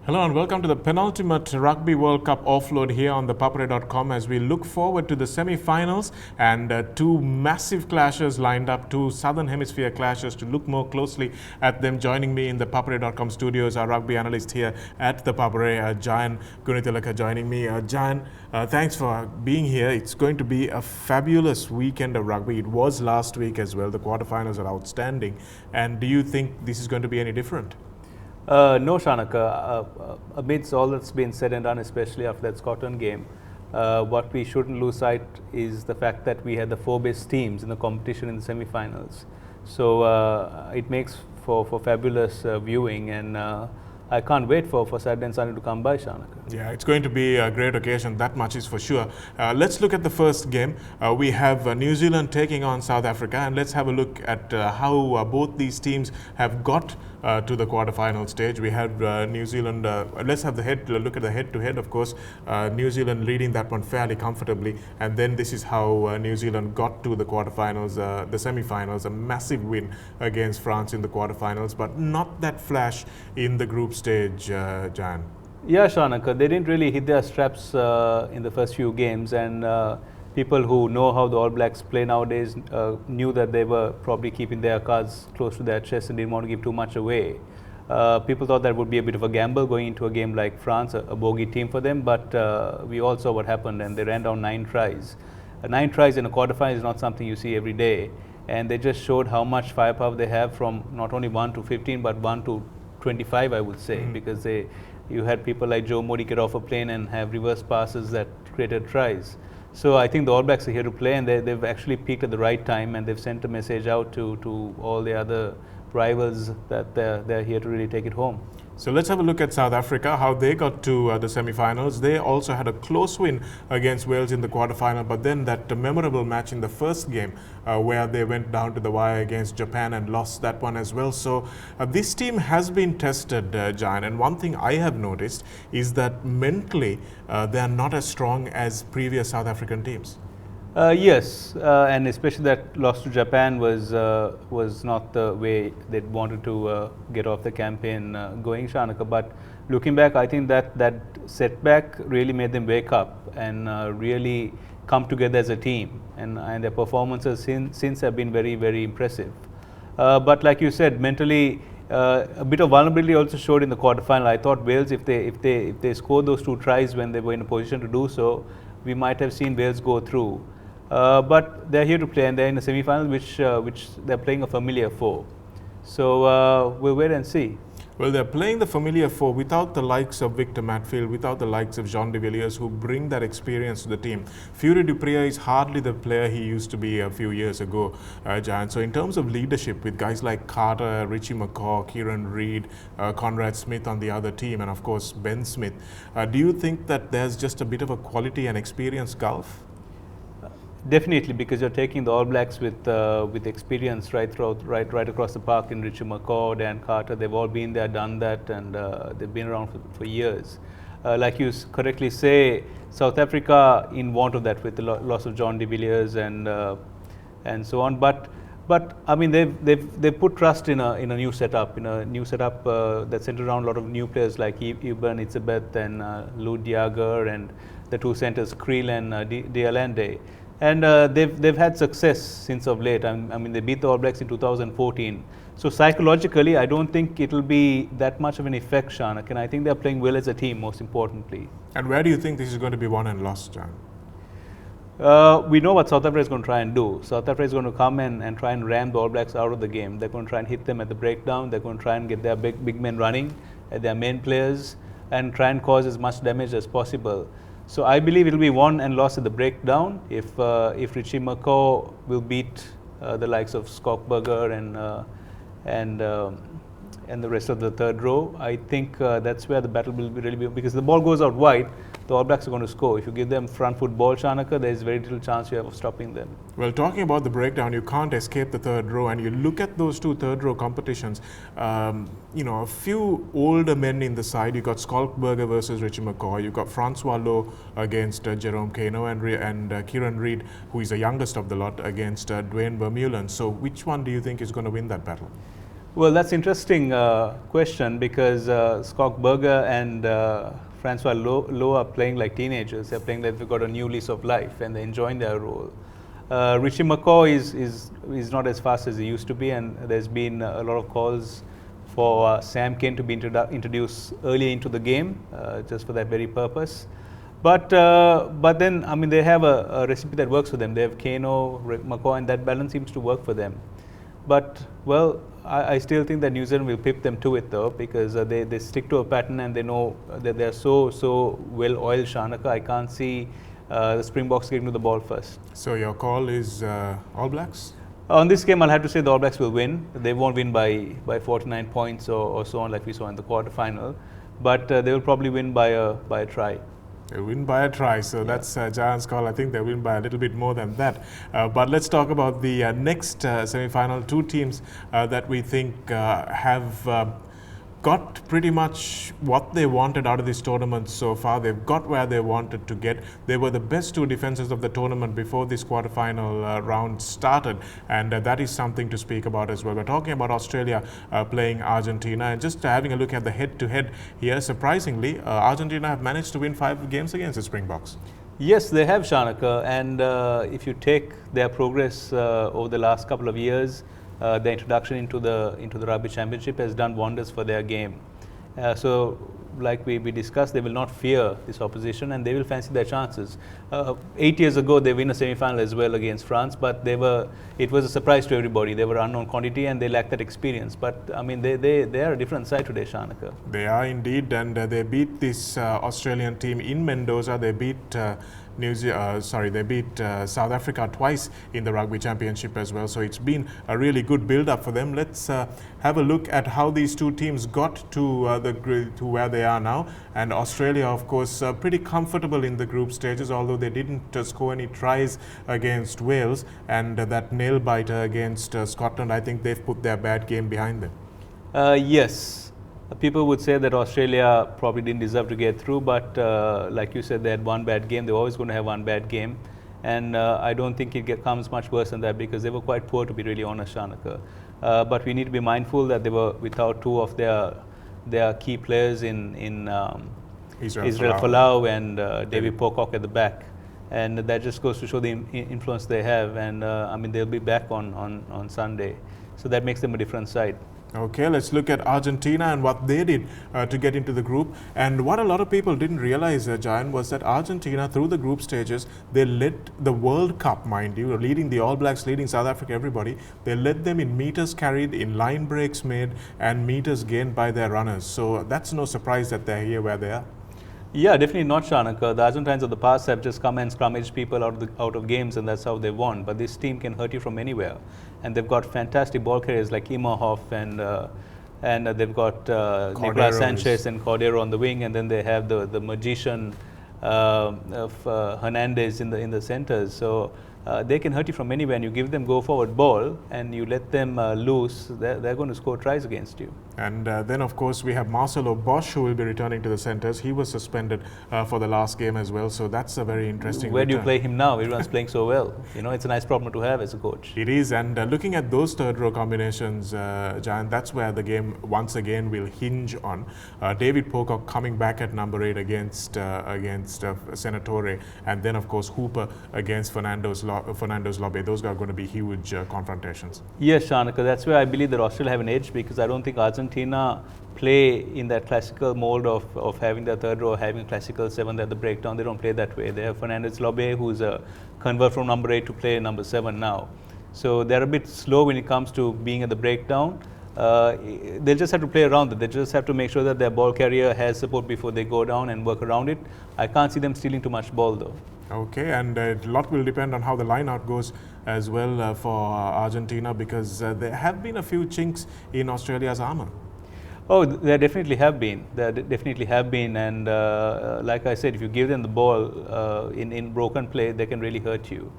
Hello and welcome to the penultimate Rugby World Cup offload here on ThePapare.com as we look forward to the semi-finals and two massive clashes lined up, two Southern Hemisphere clashes. To look more closely at them, joining me in the ThePapare.com studios, our rugby analyst here at ThePapare, Jayan Gunitilaka, joining me. Jayan, thanks for being here. It's going to be a fabulous weekend of rugby. It was last week as well. The quarterfinals are outstanding. And do you think this is going to be any different? No, Shanaka. Amidst all that's been said and done, especially after that Scotland game, what we shouldn't lose sight is the fact that we had the four best teams in the competition in the semi-finals. So it makes for fabulous viewing, and I can't wait for Saturday and Sunday to come by, Shanaka. Yeah, it's going to be a great occasion, that much is for sure. Let's look at the first game. We have New Zealand taking on South Africa, and let's have a look at how both these teams have got to the quarterfinal stage. We have New Zealand, let's have look at the head-to-head, of course. New Zealand leading that one fairly comfortably, and then this is how New Zealand got to the quarterfinals, the semi-finals, a massive win against France in the quarterfinals, but not that flash in the group stage, Jan. Yeah, Shanaka, they didn't really hit their straps in the first few games, and people who know how the All Blacks play nowadays knew that they were probably keeping their cards close to their chest and didn't want to give too much away. People thought that would be a bit of a gamble going into a game like France, a bogey team for them, but we all saw what happened, and they ran down 9 tries. 9 tries in a quarterfinal is not something you see every day, and they just showed how much firepower they have from not only 1 to 15 but 1 to 25, I would say, because you had people like Joe Modi get off a plane and have reverse passes that created tries. So I think the All Blacks are here to play, and they've actually peaked at the right time, and they've sent a message out to all the other rivals that they're here to really take it home. So let's have a look at South Africa, how they got to the semi-finals. They also had a close win against Wales in the quarterfinal, but then that memorable match in the first game where they went down to the wire against Japan and lost that one as well. So this team has been tested, Jan, and one thing I have noticed is that mentally they are not as strong as previous South African teams. Yes, and especially that loss to Japan was not the way they wanted to get off the campaign going, Shanaka. But looking back, I think that setback really made them wake up and really come together as a team. And their performances since have been very, very impressive. But like you said, mentally, a bit of vulnerability also showed in the quarterfinal. I thought Wales, if they scored those 2 tries when they were in a position to do so, we might have seen Wales go through. But they're here to play, and they're in the semi-final, which they're playing a familiar foe. So we'll wait and see. Well, they're playing the familiar foe without the likes of Victor Matfield, without the likes of Jean de Villiers, who bring that experience to the team. Fury du Preez is hardly the player he used to be a few years ago, Jan. So in terms of leadership, with guys like Carter, Richie McCaw, Kieran Reid, Conrad Smith on the other team, and of course Ben Smith, do you think that there's just a bit of a quality and experience gulf? Definitely, because you're taking the All Blacks with experience right across the park in Richie McCaw, Dan Carter. They've all been there, done that, and they've been around for years. Like you correctly say, South Africa in want of that with the loss of John de Villiers and so on. But I mean they've put trust in a new setup, that's centered around a lot of new players like Ibn Itzebeth and Lou Diager and the 2 centers Creel and Dialande. And they've had success since of late. I mean, they beat the All Blacks in 2014. So psychologically, I don't think it'll be that much of an effect, Shanak. And I think they're playing well as a team, most importantly. And where do you think this is going to be won and lost, Jan? We know what South Africa is going to try and do. South Africa is going to come and try and ram the All Blacks out of the game. They're going to try and hit them at the breakdown. They're going to try and get their big men running at their main players and try and cause as much damage as possible. So I believe it will be won and lost at the breakdown if Richie McCaw will beat the likes of Skokberger and the rest of the third row. I think that's where the battle will really be, because the ball goes out wide, the All Blacks are going to score. If you give them front foot ball, Shanaka, there is very little chance you have of stopping them. Well, talking about the breakdown, you can't escape the third row, and you look at those 2 third row competitions, a few older men in the side. You got Skolkberger versus Richie McCaw. You got Francois Lowe against Jerome Kano, and Kieran Reid, who is the youngest of the lot, against Dwayne Vermeulen. So which one do you think is going to win that battle? Well, that's interesting question because Scott Berger and Francois Lowe are playing like teenagers. They're playing like they've got a new lease of life and they're enjoying their role. Richie McCaw is not as fast as he used to be, and there's been a lot of calls for Sam Kane to be introduced early into the game, just for that very purpose. But then, I mean, they have a recipe that works for them. They have Kano, McCaw, and that balance seems to work for them. But, well, I still think that New Zealand will pip them to it, though, because they stick to a pattern and they know that they're so well-oiled, Shanaka. I can't see the Springboks getting to the ball first. So your call is All Blacks? On this game, I'll have to say the All Blacks will win. They won't win by 49 points or so on, like we saw in the quarterfinal. But they will probably win by a try. They win by a try, so that's Giants' call. I think they win by a little bit more than that. But let's talk about the next semi-final. Two teams that we think have got pretty much what they wanted out of this tournament so far. They've got where they wanted to get. They were the best two defenses of the tournament before this quarterfinal round started, and that is something to speak about as well. We're talking about Australia playing Argentina, and just having a look at the head-to-head here, surprisingly, Argentina have managed to win 5 games against the Springboks. Yes, they have, Shanaka, and if you take their progress over the last couple of years, the introduction into the Rugby Championship has done wonders for their game. So, like we discussed, they will not fear this opposition and they will fancy their chances. 8 years ago, they win a semi-final as well against France, but it was a surprise to everybody. They were unknown quantity and they lacked that experience. But I mean, they are a different side today, Shanaka. They are indeed, and they beat this Australian team in Mendoza. They beat they beat South Africa twice in the Rugby Championship as well. So it's been a really good build-up for them. Let's have a look at how these two teams got to where they are now. And Australia, of course, pretty comfortable in the group stages, although they didn't score any tries against Wales, and that nail-biter against Scotland. I think they've put their bad game behind them. Yes. People would say that Australia probably didn't deserve to get through, but like you said, they had one bad game. They're always going to have one bad game. And I don't think it comes much worse than that because they were quite poor, to be really honest, Shanaka. But we need to be mindful that they were without two of their key players in Israel Folau and David Pocock at the back. And that just goes to show the influence they have. And I mean, they'll be back on Sunday. So that makes them a different side. Okay, let's look at Argentina and what they did to get into the group. And what a lot of people didn't realize, Jayan, was that Argentina, through the group stages, they led the World Cup, mind you, leading the All Blacks, leading South Africa, everybody. They led them in meters carried, in line breaks made, and meters gained by their runners. So that's no surprise that they're here where they are. Yeah, definitely not, Shanaka. The Argentines of the past have just come and scrummaged people out of games, and that's how they won. But this team can hurt you from anywhere, and they've got fantastic ball carriers like Imhoff, and they've got Nicolas Sanchez and Cordero on the wing, and then they have the magician of Hernandez in the centers. So they can hurt you from anywhere, and you give them go forward ball and you let them loose, they're going to score tries against you. And then, of course, we have Marcelo Bosch, who will be returning to the centres. He was suspended for the last game as well, so that's a very interesting Where return. do you play him now? Everyone's playing so well. You know, it's a nice problem to have as a coach. It is, and looking at those third row combinations, Jan, that's where the game once again will hinge on. David Pocock coming back at number 8 against Senatore, and then, of course, Hooper against Fernando's Lobbe. Those are going to be huge confrontations. Yes, Shanaka, that's where I believe that Australia have an edge, because I don't think Argentina play in that classical mold of having their third row, having a classical 7 at the breakdown. They don't play that way. They have Fernandes Lobbe, who's a convert from number 8 to play number 7 now. So they're a bit slow when it comes to being at the breakdown. They just have to play around it. They just have to make sure that their ball carrier has support before they go down and work around it. I can't see them stealing too much ball though. Okay, and a lot will depend on how the line-out goes as well for Argentina, because there have been a few chinks in Australia's armour. Oh, there definitely have been. And like I said, if you give them the ball in broken play, they can really hurt you.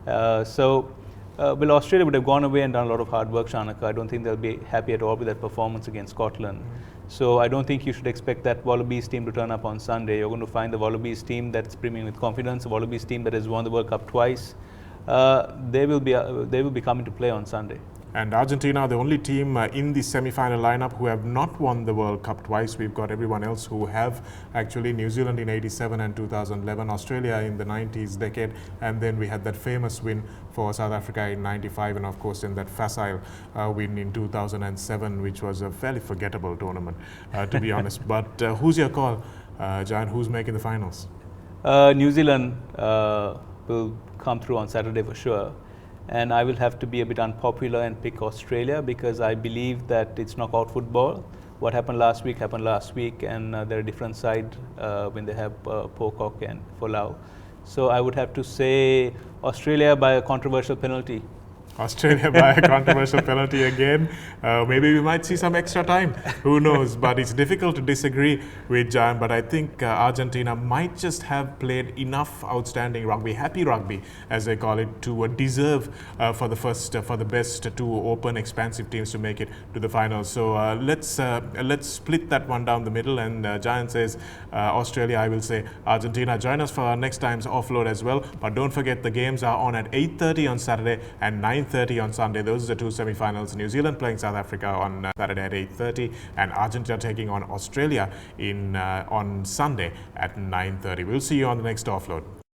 Well, Australia would have gone away and done a lot of hard work, Shanaka. I don't think they'll be happy at all with that performance against Scotland. So I don't think you should expect that Wallabies team to turn up on Sunday. You're going to find the Wallabies team that's brimming with confidence, the Wallabies team that has won the World Cup twice. They will be coming to play on Sunday. And Argentina, the only team in the semi-final lineup who have not won the World Cup twice. We've got everyone else who have. Actually, New Zealand in 87 and 2011, Australia in the 90s decade, and then we had that famous win for South Africa in 95, and of course in that facile win in 2007, which was a fairly forgettable tournament, to be honest. But who's your call, Jan? Who's making the finals? New Zealand will come through on Saturday for sure. And I will have to be a bit unpopular and pick Australia because I believe that it's knockout football. What happened last week, and they're a different side when they have Pocock and Folau. So I would have to say Australia by a controversial penalty. Australia by a controversial penalty again. Maybe we might see some extra time. Who knows? But it's difficult to disagree with Jan. But I think Argentina might just have played enough outstanding rugby, happy rugby, as they call it, to deserve for the best two open, expansive teams to make it to the finals. So let's split that one down the middle. And Jan says Australia. I will say Argentina. Join us for our next time's offload as well. But don't forget the games are on at 8:30 on Saturday and 9:30 on Sunday. Those are the two semi-finals. New Zealand playing South Africa on Saturday at 8:30, and Argentina taking on Australia on Sunday at 9:30. We'll see you on the next offload.